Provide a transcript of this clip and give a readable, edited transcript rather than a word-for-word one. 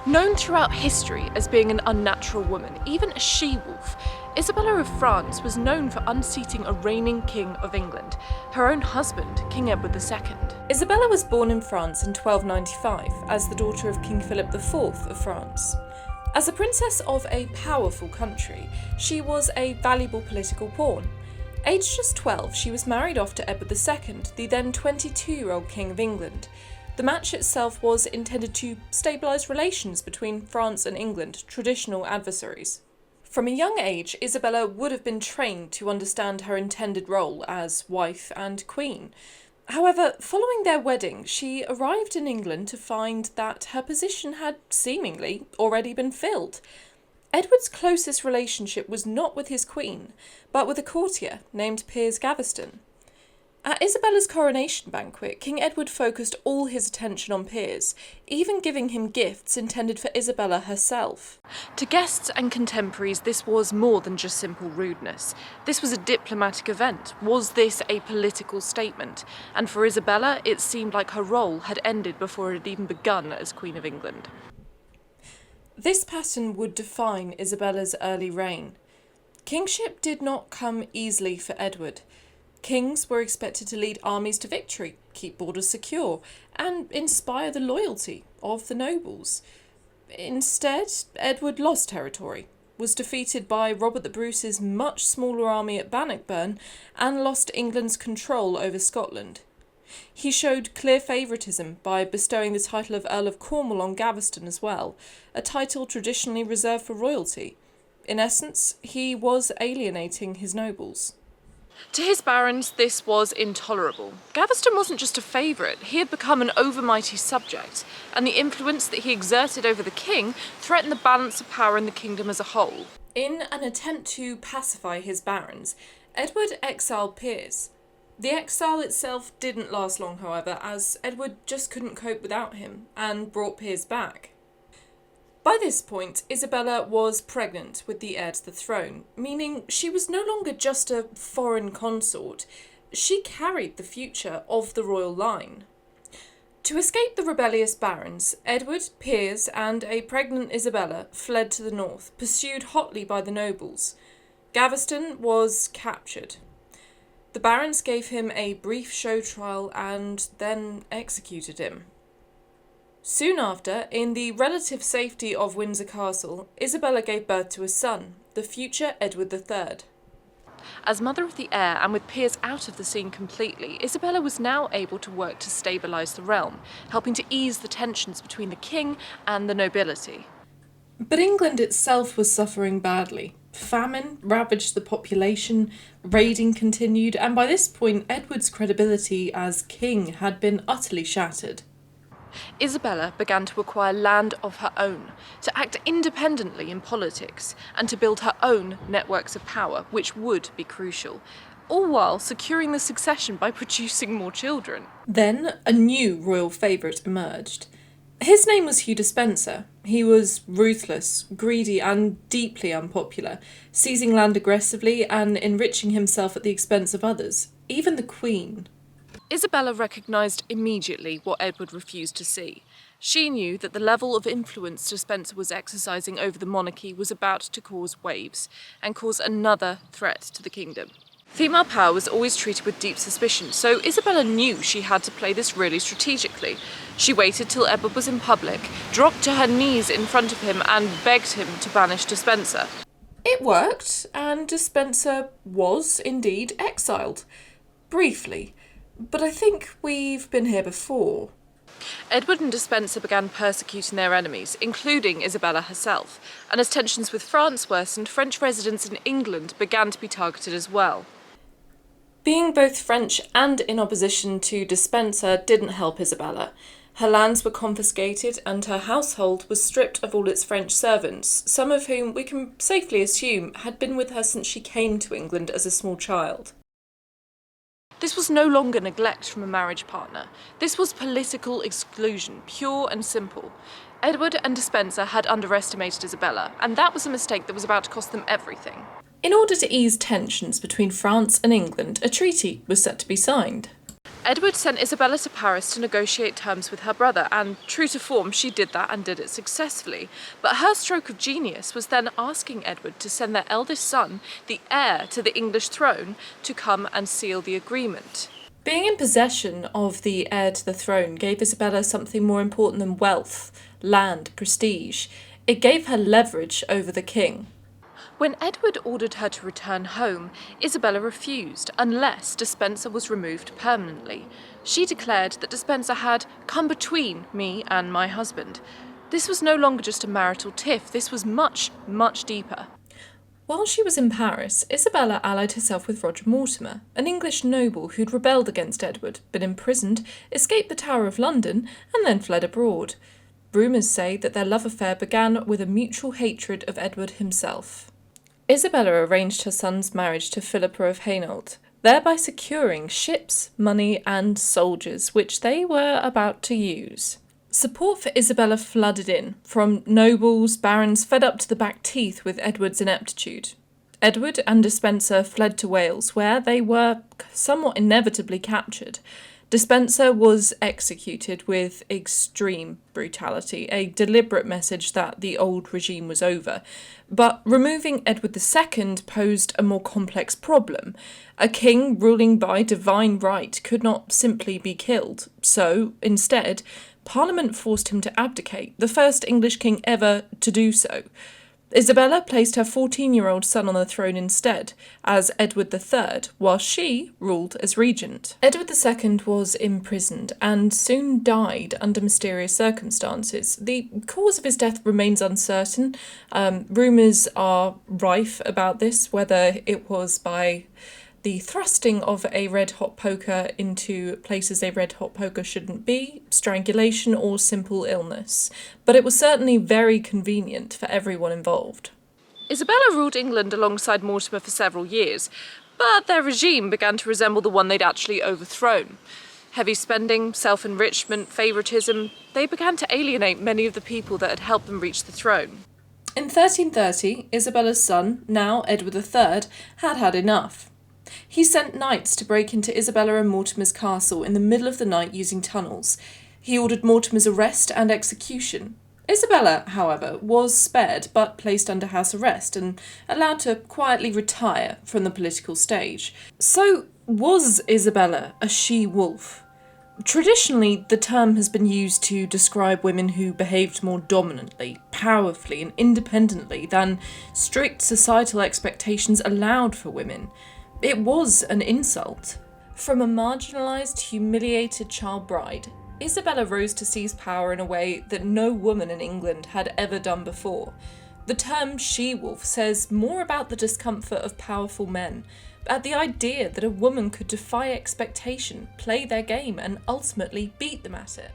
Known throughout history as being an unnatural woman, even a she-wolf, Isabella of France was known for unseating a reigning king of England, her own husband, King Edward II. Isabella was born in France in 1295 as the daughter of King Philip IV of France. As a princess of a powerful country, she was a valuable political pawn. Aged just 12, she was married off to Edward II, the then 22-year-old King of England. The match itself was intended to stabilise relations between France and England, traditional adversaries. From a young age, Isabella would have been trained to understand her intended role as wife and queen. However, following their wedding, she arrived in England to find that her position had seemingly already been filled. Edward's closest relationship was not with his queen, but with a courtier named Piers Gaveston. At Isabella's coronation banquet, King Edward focused all his attention on Piers, even giving him gifts intended for Isabella herself. To guests and contemporaries, this was more than just simple rudeness. This was a diplomatic event. Was this a political statement? And for Isabella, it seemed like her role had ended before it had even begun as Queen of England. This pattern would define Isabella's early reign. Kingship did not come easily for Edward. Kings were expected to lead armies to victory, keep borders secure, and inspire the loyalty of the nobles. Instead, Edward lost territory, was defeated by Robert the Bruce's much smaller army at Bannockburn, and lost England's control over Scotland. He showed clear favouritism by bestowing the title of Earl of Cornwall on Gaveston as well, a title traditionally reserved for royalty. In essence, he was alienating his nobles. To his barons, this was intolerable. Gaveston wasn't just a favourite, he had become an overmighty subject, and the influence that he exerted over the king threatened the balance of power in the kingdom as a whole. In an attempt to pacify his barons, Edward exiled Piers. The exile itself didn't last long, however, as Edward just couldn't cope without him, and brought Piers back. By this point, Isabella was pregnant with the heir to the throne, meaning she was no longer just a foreign consort, she carried the future of the royal line. To escape the rebellious barons, Edward, Piers, and a pregnant Isabella fled to the north, pursued hotly by the nobles. Gaveston was captured. The barons gave him a brief show trial and then executed him. Soon after, in the relative safety of Windsor Castle, Isabella gave birth to a son, the future Edward III. As mother of the heir, and with Piers out of the scene completely, Isabella was now able to work to stabilise the realm, helping to ease the tensions between the king and the nobility. But England itself was suffering badly. Famine ravaged the population, raiding continued, and by this point Edward's credibility as king had been utterly shattered. Isabella began to acquire land of her own, to act independently in politics, and to build her own networks of power, which would be crucial, all while securing the succession by producing more children. Then a new royal favourite emerged. His name was Hugh Despenser. He was ruthless, greedy, and deeply unpopular, seizing land aggressively and enriching himself at the expense of others, even the Queen. Isabella recognised immediately what Edward refused to see. She knew that the level of influence Despenser was exercising over the monarchy was about to cause waves, and cause another threat to the kingdom. Female power was always treated with deep suspicion, so Isabella knew she had to play this really strategically. She waited till Edward was in public, dropped to her knees in front of him, and begged him to banish Despenser. It worked, and Despenser was indeed exiled. Briefly. But I think we've been here before. Edward and Despenser began persecuting their enemies, including Isabella herself, and as tensions with France worsened, French residents in England began to be targeted as well. Being both French and in opposition to Despenser didn't help Isabella. Her lands were confiscated and her household was stripped of all its French servants, some of whom we can safely assume had been with her since she came to England as a small child. This was no longer neglect from a marriage partner. This was political exclusion, pure and simple. Edward and Despenser had underestimated Isabella, and that was a mistake that was about to cost them everything. In order to ease tensions between France and England, a treaty was set to be signed. Edward sent Isabella to Paris to negotiate terms with her brother, and true to form, she did that and did it successfully. But her stroke of genius was then asking Edward to send their eldest son, the heir to the English throne, to come and seal the agreement. Being in possession of the heir to the throne gave Isabella something more important than wealth, land, prestige. It gave her leverage over the king. When Edward ordered her to return home, Isabella refused unless Despenser was removed permanently. She declared that Despenser had come between me and my husband. This was no longer just a marital tiff, this was much, much deeper. While she was in Paris, Isabella allied herself with Roger Mortimer, an English noble who'd rebelled against Edward, been imprisoned, escaped the Tower of London, and then fled abroad. Rumours say that their love affair began with a mutual hatred of Edward himself. Isabella arranged her son's marriage to Philippa of Hainault, thereby securing ships, money, and soldiers, which they were about to use. Support for Isabella flooded in, from nobles, barons fed up to the back teeth with Edward's ineptitude. Edward and Despenser fled to Wales, where they were somewhat inevitably captured. Despenser was executed with extreme brutality, a deliberate message that the old regime was over. But removing Edward II posed a more complex problem. A king ruling by divine right could not simply be killed, so, instead, Parliament forced him to abdicate, the first English king ever to do so. Isabella placed her 14-year-old son on the throne instead, as Edward III, while she ruled as regent. Edward II was imprisoned and soon died under mysterious circumstances. The cause of his death remains uncertain. Rumours are rife about this, whether it was by the thrusting of a red-hot poker into places a red-hot poker shouldn't be, strangulation, or simple illness. But it was certainly very convenient for everyone involved. Isabella ruled England alongside Mortimer for several years, but their regime began to resemble the one they'd actually overthrown. Heavy spending, self-enrichment, favouritism, they began to alienate many of the people that had helped them reach the throne. In 1330, Isabella's son, now Edward III, had had enough. He sent knights to break into Isabella and Mortimer's castle in the middle of the night using tunnels. He ordered Mortimer's arrest and execution. Isabella, however, was spared but placed under house arrest and allowed to quietly retire from the political stage. So, was Isabella a she-wolf? Traditionally, the term has been used to describe women who behaved more dominantly, powerfully, and independently than strict societal expectations allowed for women. It was an insult. From a marginalised, humiliated child bride, Isabella rose to seize power in a way that no woman in England had ever done before. The term she-wolf says more about the discomfort of powerful men, at the idea that a woman could defy expectation, play their game, and ultimately beat them at it.